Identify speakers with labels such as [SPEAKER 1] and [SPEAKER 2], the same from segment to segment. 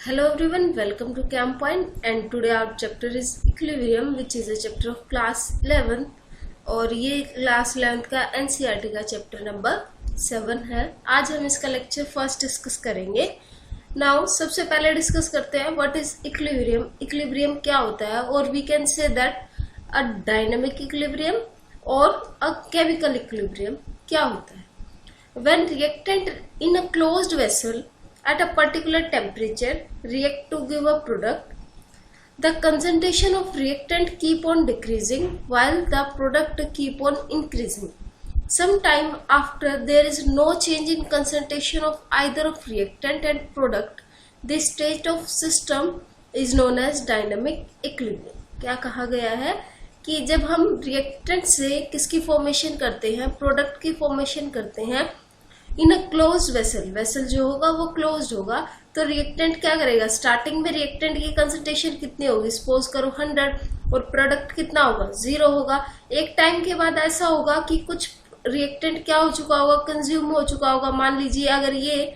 [SPEAKER 1] Hello everyone, welcome to Camp Point and today our chapter is Equilibrium which is a chapter of class 11 और ये class 11th का NCERT का chapter number 7 है। आज हम इसका लेक्चर फर्स्ट डिस्कस करेंगे। नाउ सबसे पहले डिस्कस करते हैं व्हाट इज इक्विलिब्रियम। इक्विलिब्रियम क्या होता है और we can say that a dynamic equilibrium और अ केमिकल इक्विलिब्रियम क्या होता है। When reactant in a closed vessel at a particular temperature react to give a product, the concentration of reactant keep on decreasing while the product keep on increasing. Sometime after there is no change in concentration of either of reactant and product, this state of system is known as dynamic equilibrium. क्या कहा गया है कि जब हम reactant से किसकी formation करते हैं, प्रोडक्ट की फॉर्मेशन करते हैं इन अ क्लोज वेसल, वेसल जो होगा वो क्लोज्ड होगा, तो रिएक्टेंट क्या करेगा, स्टार्टिंग में रिएक्टेंट की कंसंट्रेशन कितनी होगी, सपोज करो 100 और प्रोडक्ट कितना होगा 0 होगा। एक टाइम के बाद ऐसा होगा कि कुछ रिएक्टेंट क्या हो चुका होगा, कंज्यूम हो चुका होगा। मान लीजिए अगर ये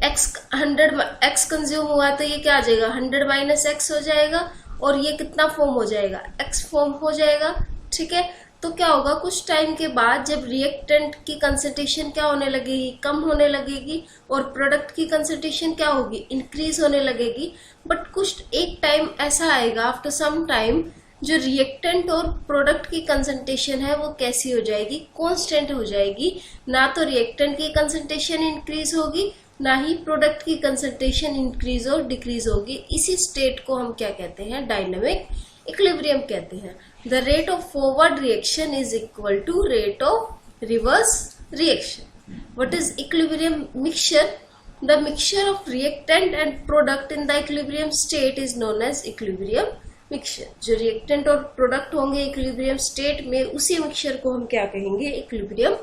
[SPEAKER 1] x कंज्यूम हुआ तो ये क्या आ जाएगा 100 माइनस x हो जाएगा और ये कितना फॉर्म हो जाएगा x फॉर्म हो जाएगा। ठीक है, तो क्या होगा कुछ टाइम के बाद जब रिएक्टेंट की कंसंट्रेशन क्या होने लगेगी, कम होने लगेगी और प्रोडक्ट की कंसंट्रेशन क्या होगी, इंक्रीज होने लगेगी। बट कुछ एक टाइम ऐसा आएगा आफ्टर सम टाइम जो रिएक्टेंट और प्रोडक्ट की कंसंट्रेशन है वो कैसी हो जाएगी, कांस्टेंट हो जाएगी। ना तो रिएक्टेंट की कंसंट्रेशन इंक्रीज होगी ना ही प्रोडक्ट की कंसंट्रेशन इंक्रीज और डिक्रीज होगी। इसी स्टेट को हम क्या कहते हैं, डायनामिक इक्विलिब्रियम कहते हैं। The rate of forward reaction is equal to rate of reverse reaction. What is equilibrium mixture? The mixture of reactant and product in the equilibrium state is known as equilibrium mixture. जो reactant और product होंगे equilibrium state में, उसी mixture को हम क्या कहेंगे, equilibrium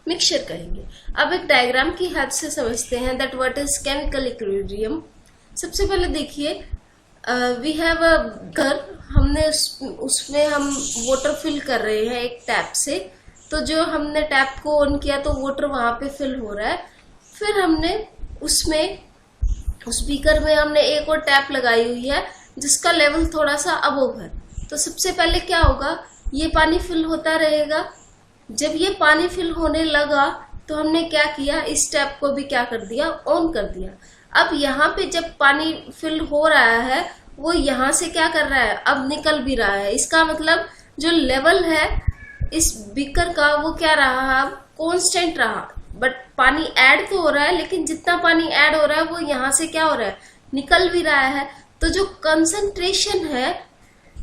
[SPEAKER 1] mixture कहेंगे। अब एक डायग्राम की हेल्प से समझते हैं that what is chemical equilibrium. सबसे पहले देखिए वी हैव अ घर, हमने उसमें हम वाटर फिल कर रहे हैं एक टैप से। तो जो हमने टैप को ऑन किया तो वाटर वहां पे फिल हो रहा है। फिर हमने उसमें उस बीकर में हमने एक और टैप लगाई हुई है जिसका लेवल थोड़ा सा अबोव है। तो सबसे पहले क्या होगा, ये पानी फिल होता रहेगा। जब ये पानी फिल होने लगा तो हमने क्या किया, इस टैप को भी क्या कर दिया, ऑन कर दिया। अब यहाँ पे जब पानी फिल हो रहा है वो यहाँ से क्या कर रहा है, अब निकल भी रहा है। इसका मतलब जो लेवल है इस बीकर का वो क्या रहा, कांस्टेंट रहा। बट पानी ऐड तो हो रहा है लेकिन जितना पानी ऐड हो रहा है वो यहाँ से क्या हो रहा है, निकल भी रहा है। तो जो कंसंट्रेशन है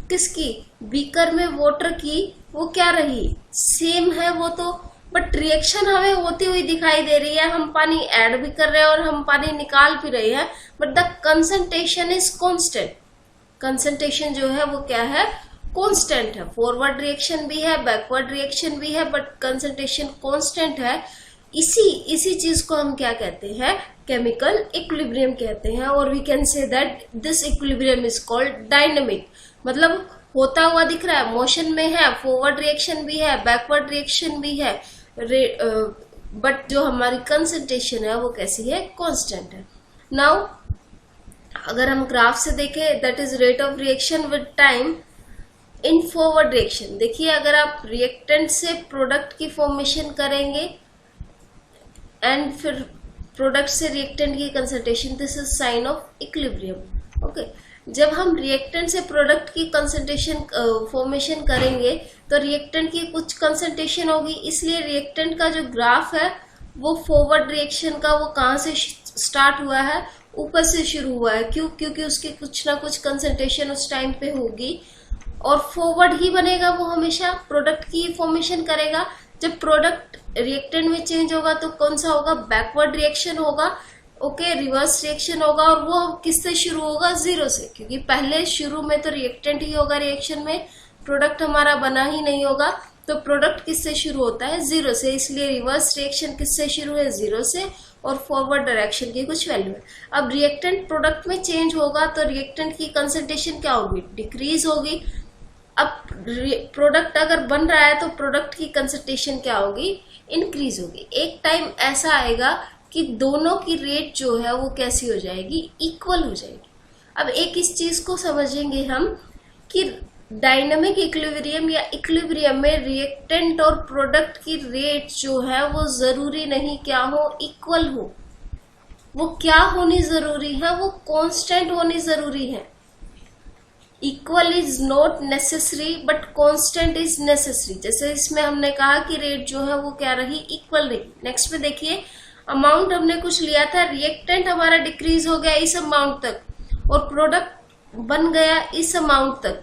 [SPEAKER 1] किसकी, बीकर में वाटर की, वो क्या रही, सेम है वो तो। बट रिएक्शन हमें होती हुई दिखाई दे रही है, हम पानी ऐड भी कर रहे हैं और हम पानी निकाल भी रहे हैं, but the concentration is constant. Concentration जो है वो क्या है, कांस्टेंट है। फॉरवर्ड रिएक्शन भी है, बैकवर्ड रिएक्शन भी है, बट कंसंट्रेशन कांस्टेंट है। इसी चीज को हम क्या कहते हैं, केमिकल इक्विलिब्रियम कहते हैं। और we can say that this equilibrium is called dynamic. मतलब होता हुआ दिख रहा है, मोशन में है, फॉरवर्ड रिएक्शन भी है, बैकवर्ड रिएक्शन भी है, बट जो हमारी कंसंट्रेशन है वो कैसी है, कांस्टेंट है। नाउ अगर हम ग्राफ से देखें that is rate of reaction with time in forward reaction. देखिए अगर आप रिएक्टेंट से प्रोडक्ट की फॉर्मेशन करेंगे एंड फिर प्रोडक्ट से रिएक्टेंट की concentration, this is sine of equilibrium. Okay, जब हम रिएक्टेंट से प्रोडक्ट की कंसंट्रेशन फॉर्मेशन करेंगे तो रिएक्टेंट की कुछ कंसंट्रेशन होगी, इसलिए रिएक्टेंट का जो ग्राफ है वो फॉरवर्ड रिएक्शन का वो कहाँ से स्टार्ट हुआ है, ऊपर से शुरू हुआ है। क्यों? क्योंकि उसकी कुछ ना कुछ कंसंट्रेशन उस टाइम पे होगी और फॉरवर्ड ही बनेगा वो, हमेशा प्रोडक्ट की फॉर्मेशन करेगा। जब प्रोडक्ट रिएक्टेंट में चेंज होगा तो कौन सा होगा, बैकवर्ड रिएक्शन होगा। ओके, रिवर्स रिएक्शन होगा और वो किससे शुरू होगा, 0 से, क्योंकि पहले शुरू में तो रिएक्टेंट ही होगा रिएक्शन में, प्रोडक्ट हमारा बना ही नहीं होगा। तो प्रोडक्ट किससे शुरू होता है, 0 से, इसलिए रिवर्स रिएक्शन किससे शुरू है, 0 से, और फॉरवर्ड डायरेक्शन की कुछ वैल्यू है। अब रिएक्टेंट प्रोडक्ट में चेंज होगा तो रिएक्टेंट की कंसंट्रेशन क्या होगी, डिक्रीज होगी। अब प्रोडक्ट अगर बन रहा है तो प्रोडक्ट की कंसंट्रेशन क्या होगी, इंक्रीज होगी। एक टाइम ऐसा आएगा कि दोनों की रेट जो है वो कैसी हो जाएगी, इक्वल हो जाएगी। अब एक इस चीज को समझेंगे हम कि डायनामिक इक्विलिब्रियम या इक्विलिब्रियम में रिएक्टेंट और प्रोडक्ट की रेट जो है वो जरूरी नहीं क्या हो, इक्वल हो। वो क्या होनी जरूरी है, वो कांस्टेंट होनी जरूरी है। Equal is not necessary but constant is necessary. जैसे इसमें हमने कहा कि रेट जो है वो क्या रही, इक्वल रही। नेक्स्ट में देखिए, अमाउंट हमने कुछ लिया था, रिएक्टेंट हमारा डिक्रीज हो गया इस अमाउंट तक और प्रोडक्ट बन गया इस अमाउंट तक,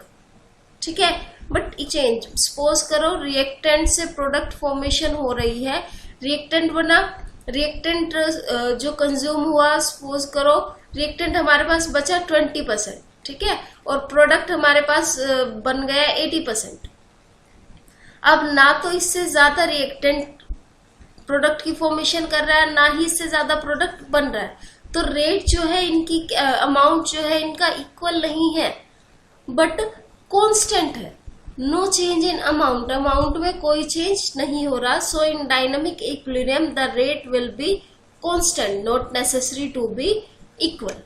[SPEAKER 1] ठीक है। बट चेंज, सपोज करो रिएक्टेंट से प्रोडक्ट फॉर्मेशन हो रही है, रिएक्टेंट बना, रिएक्टेंट जो कंज्यूम हुआ, सपोज करो रिएक्टेंट हमारे पास बचा 20%, ठीक है, और प्रोडक्ट हमारे पास बन गया 80%। अब ना तो इससे ज्यादा रिएक्टेंट प्रोडक्ट की फॉर्मेशन कर रहा है, ना ही इससे ज्यादा प्रोडक्ट बन रहा है, तो रेट जो है इनकी, अमाउंट जो है इनका इक्वल नहीं है बट कांस्टेंट है। No change in amount, amount में कोई चेंज नहीं हो रहा। So in dynamic equilibrium the rate will be constant, not necessary to be equal.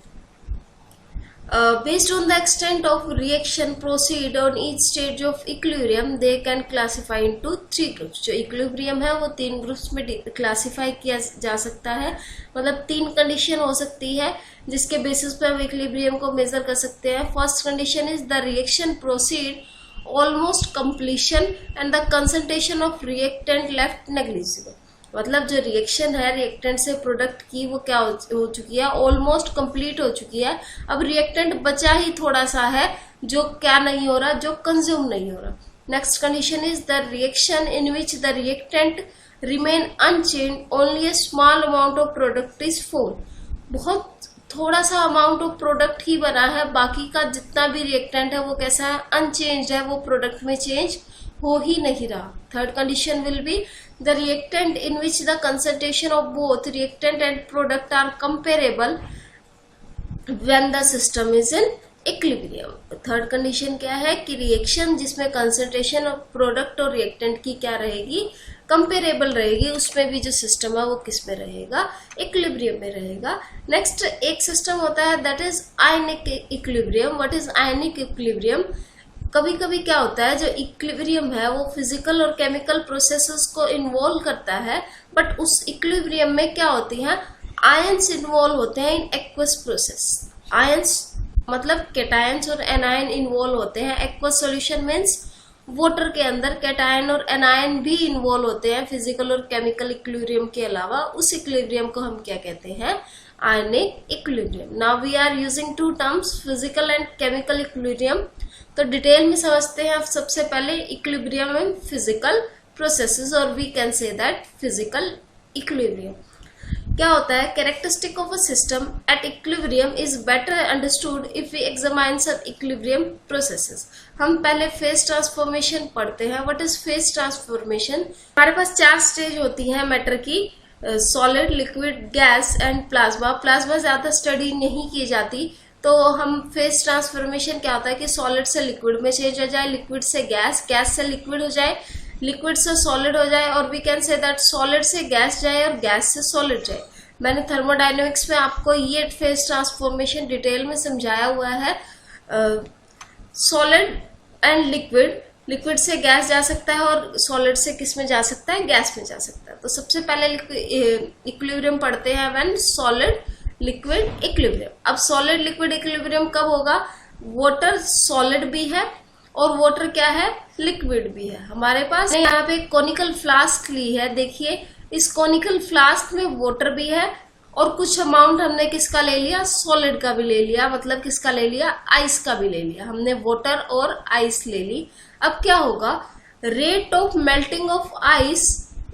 [SPEAKER 1] Based on the extent of reaction proceed on each stage of equilibrium, they can classify into 3 groups। जो equilibrium है वो 3 groups में classify किया जा सकता है, मतलब 3 condition हो सकती है जिसके बेसिस पे हम इक्विलिब्रियम को मेजर कर सकते हैं। First condition is the reaction proceed almost completion and the concentration of reactant left negligible. मतलब जो रिएक्शन है रिएक्टेंट से प्रोडक्ट की वो क्या हो चुकी है, ऑलमोस्ट कंप्लीट हो चुकी है। अब रिएक्टेंट बचा ही थोड़ा सा है जो क्या नहीं हो रहा, जो कंज्यूम नहीं हो रहा। Next condition is the reaction in which the reactant remain unchange, only a small amount of product is form. बहुत थोड़ा सा अमाउंट ऑफ प्रोडक्ट ही बना है, बाकी का जितना भी रिएक्टेंट है वो कैसा है, अनचेंज है, वो प्रोडक्ट में चेंज हो ही नहीं रहा। Third condition will be the reactant in which the concentration of both reactant and product are comparable when the system is in equilibrium। Third condition क्या है कि रिएक्शन जिसमें कंसंट्रेशन ऑफ प्रोडक्ट और reactant की क्या रहेगी, कंपेरेबल रहेगी, उसमें भी जो सिस्टम है वो किस में रहेगा, इक्विलिब्रियम में रहेगा। नेक्स्ट एक सिस्टम होता है that is ionic equilibrium. What is ionic equilibrium? कभी कभी क्या होता है जो इक्विलिब्रियम है वो फिजिकल और केमिकल प्रोसेसेस को इन्वॉल्व करता है, बट उस इक्विलिब्रियम में क्या होती है, आयंस इन्वॉल्व होते हैं इन एक्वस प्रोसेस। आयंस मतलब कैटायंस और एनायन इन्वॉल्व होते हैं। एक्वस सॉल्यूशन मींस वाटर के अंदर कैटायन और एनायन भी इन्वॉल्व होते हैं फिजिकल और केमिकल इक्विलिब्रियम के अलावा। उस इक्विलिब्रियम को हम क्या कहते हैं, ionic equilibrium. Now we are using 2 terms, physical and chemical equilibrium. तो डिटेल में समझते हैं सबसे पहले इक्विलिब्रियम एंड फिजिकल प्रोसेसेस, और we can say that physical equilibrium क्या होता है। Characteristic of a system at equilibrium is better understood if we examine some equilibrium processes. हम पहले फेज ट्रांसफॉर्मेशन पढ़ते हैं। What is phase transformation? हमारे पास 4 स्टेज होती है मैटर की, solid, liquid, gas and plasma. Plasma ज्यादा स्टडी नहीं की जाती, तो हम फेज ट्रांसफॉर्मेशन क्या होता है कि सॉलिड से लिक्विड में चेंज हो जाए, लिक्विड से गैस, गैस से लिक्विड हो जाए, लिक्विड से सॉलिड हो जाए, और we can say that solid से गैस जाए और गैस से सॉलिड जाए। मैंने थर्मोडायनेमिक्स में आपको ये फेज ट्रांसफॉर्मेशन डिटेल में समझाया हुआ है। सॉलिड एंड लिक्विड, लिक्विड से गैस जा सकता है और सॉलिड से किस में जा सकता है, गैस में जा सकता है। तो सबसे पहले इक्विलिब्रियम पढ़ते हैं व्हेन सॉलिड लिक्विड इक्विलिब्रियम। अब सॉलिड लिक्विड इक्विलिब्रियम कब होगा? वाटर सॉलिड भी है और वाटर क्या है, लिक्विड भी है। हमारे पास यहाँ पे कॉनिकल फ्लास्क ली है, देखिए इस कॉनिकल फ्लास्क में वाटर भी है और कुछ अमाउंट हमने किसका ले लिया, सॉलिड का भी ले लिया, मतलब किसका ले लिया, आइस का भी ले लिया। हमने वाटर और आइस ले ली। अब क्या होगा, rate of melting of ice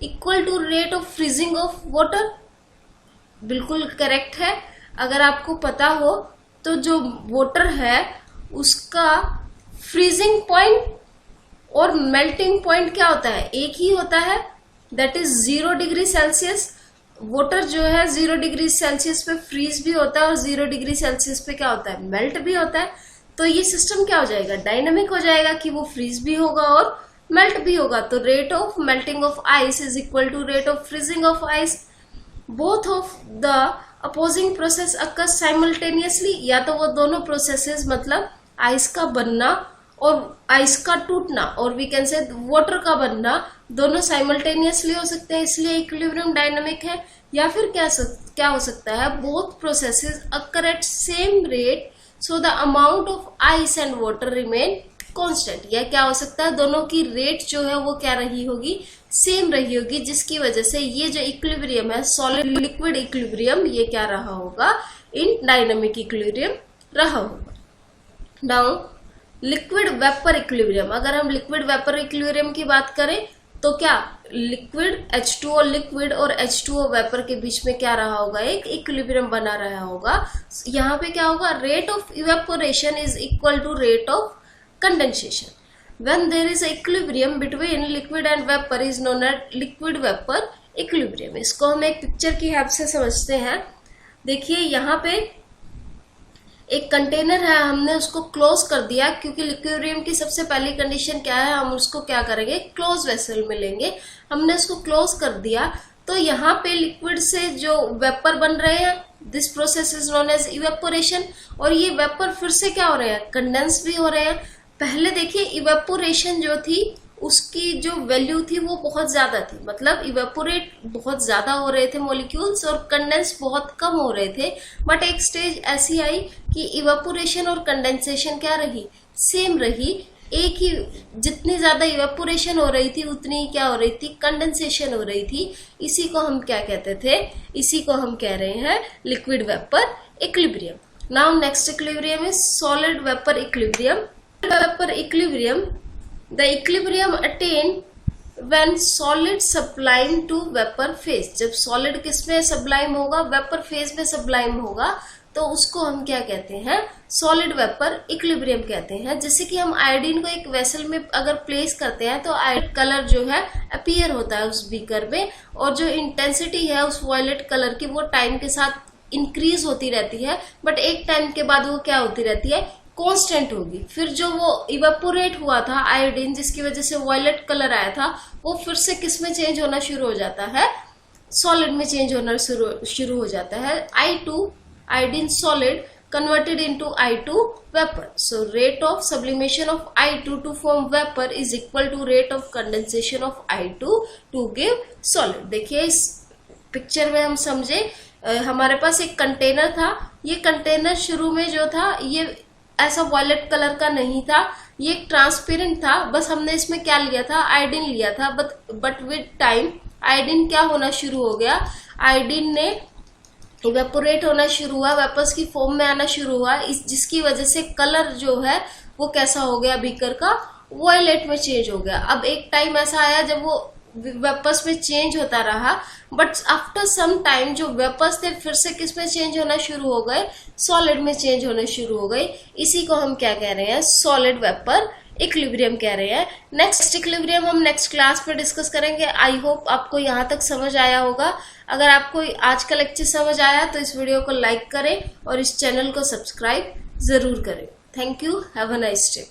[SPEAKER 1] equal to rate of freezing of water. बिल्कुल करेक्ट है। अगर आपको पता हो तो जो वाटर है उसका फ्रीजिंग पॉइंट और मेल्टिंग पॉइंट क्या होता है, एक ही होता है, that is 0 degree Celsius. Water जो है 0 डिग्री सेल्सियस पे फ्रीज भी होता है और 0 डिग्री सेल्सियस पे क्या होता है, मेल्ट भी होता है। तो ये सिस्टम क्या हो जाएगा, डायनामिक हो जाएगा कि वो फ्रीज भी होगा और मेल्ट भी होगा। तो rate of melting of ice is equal to rate of freezing of ice. Both of the opposing process occurs simultaneously, या तो वो दोनों प्रोसेसेस मतलब आइस का बनना और आइस का टूटना और वी कैन से वाटर का बनना दोनों साइमल्टेनियसली हो सकते हैं, इसलिए इक्विलिब्रियम डायनामिक है। या फिर क्या हो सकता है, both processes occur at same rate so the amount of ice and water remain constant. या क्या हो सकता है, दोनों की रेट जो है वो क्या रही होगी, सेम रही होगी, जिसकी वजह से ये जो इक्विलिब्रियम है सॉलिड लिक्विड इक्विलिब्रियम ये क्या रहा होगा, इन डायनामिक इक्विलिब्रियम रहा होगा। नाउ लिक्विड वेपर इक्विलिब्रियम, अगर हम लिक्विड वेपर इक्विलिब्रियम की बात करें तो क्या लिक्विड H2O लिक्विड और H2O वेपर के बीच में क्या रहा होगा, एक इक्विलिब्रियम बना रहा होगा। यहाँ पे क्या होगा, rate of evaporation is equal to rate of condensation. When there is equilibrium between liquid and vapour is known as liquid vapour equilibrium. इसको हम एक पिक्चर की हेल्प से समझते हैं। देखिए यहाँ पे एक कंटेनर है, हमने उसको क्लोज कर दिया क्योंकि लिक्विब्रियम की सबसे पहली कंडीशन क्या है, हम उसको क्या करेंगे, क्लोज वेसल में लेंगे। हमने उसको क्लोज कर दिया तो यहाँ पे लिक्विड से जो वेपर बन रहे हैं, this process is known as evaporation. और ये वेपर फिर से क्या हो रहे हैं, कंडेंस भी हो रहे हैं। पहले देखिए इवेपोरेशन जो थी उसकी जो वैल्यू थी वो बहुत ज्यादा थी, मतलब इवेपोरेट बहुत ज्यादा हो रहे थे मॉलिक्यूल्स और कंडेंस बहुत कम हो रहे थे। बट एक स्टेज ऐसी आई कि इवेपोरेशन और कंडेंसेशन क्या रही, सेम रही। एक ही जितनी ज्यादा इवेपोरेशन हो रही थी उतनी क्या हो रही थी, कंडेंसेशन हो रही थी। इसी को हम क्या कहते थे, इसी को हम कह रहे हैं liquid vapour equilibrium. Now next equilibrium is solid vapour equilibrium. Vapour equilibrium, the equilibrium attained when solid sublime to vapor phase। जब solid किस में sublime होगा, vapor phase में sublime होगा, तो उसको हम क्या कहते हैं, solid vapor equilibrium कहते हैं। जैसे कि हम आयोडीन को एक वेसल में अगर प्लेस करते हैं तो आयोडीन कलर जो है अपीयर होता है उस बीकर में, और जो इंटेंसिटी है उस वायलेट कलर की वो टाइम के साथ इंक्रीज होती रहती है, बट एक टाइम के बाद वो क्या होती रहती है, कांस्टेंट होगी। फिर जो वो इवेपोरेट हुआ था आयोडीन, जिसकी वजह से वायलेट कलर आया था, वो फिर से किस में चेंज होना शुरू हो जाता है, सॉलिड में चेंज होना शुरू हो जाता है। I2 iodine solid converted into I2 vapor. So rate of sublimation of I2 to form vapor is equal to rate of condensation of I2 to give solid। देखिए इस पिक्चर में हम समझे, हमारे पास एक कंटेनर था। ये कंटेनर शुरू में जो था ये ऐसा वॉयलेट कलर का नहीं था, ये एक ट्रांसपेरेंट था। बस हमने इसमें क्या लिया था, आयोडीन लिया था। बट विद टाइम आयोडीन क्या होना शुरू हो गया, आयोडीन ने इवेपोरेट होना शुरू हुआ, वेपर्स की फॉर्म में आना शुरू हुआ, जिसकी वजह से कलर जो है वो कैसा हो गया, बीकर का वॉयलेट में चेंज हो गया। अब एक टाइम ऐसा आया जब वो वेपर्स में चेंज होता रहा, बट आफ्टर सम टाइम जो वेपर्स थे फिर से किस में चेंज होना शुरू हो गए, सॉलिड में चेंज होने शुरू हो गए। इसी को हम क्या कह रहे हैं, सॉलिड वेपर इक्विलिब्रियम कह रहे हैं। नेक्स्ट इक्विलिब्रियम हम नेक्स्ट क्लास में डिस्कस करेंगे। आई होप आपको यहाँ तक समझ आया होगा। अगर आपको आज का लेक्चर समझ आया तो इस वीडियो को लाइक करें और इस चैनल को सब्सक्राइब जरूर करें। Thank you, have a nice day.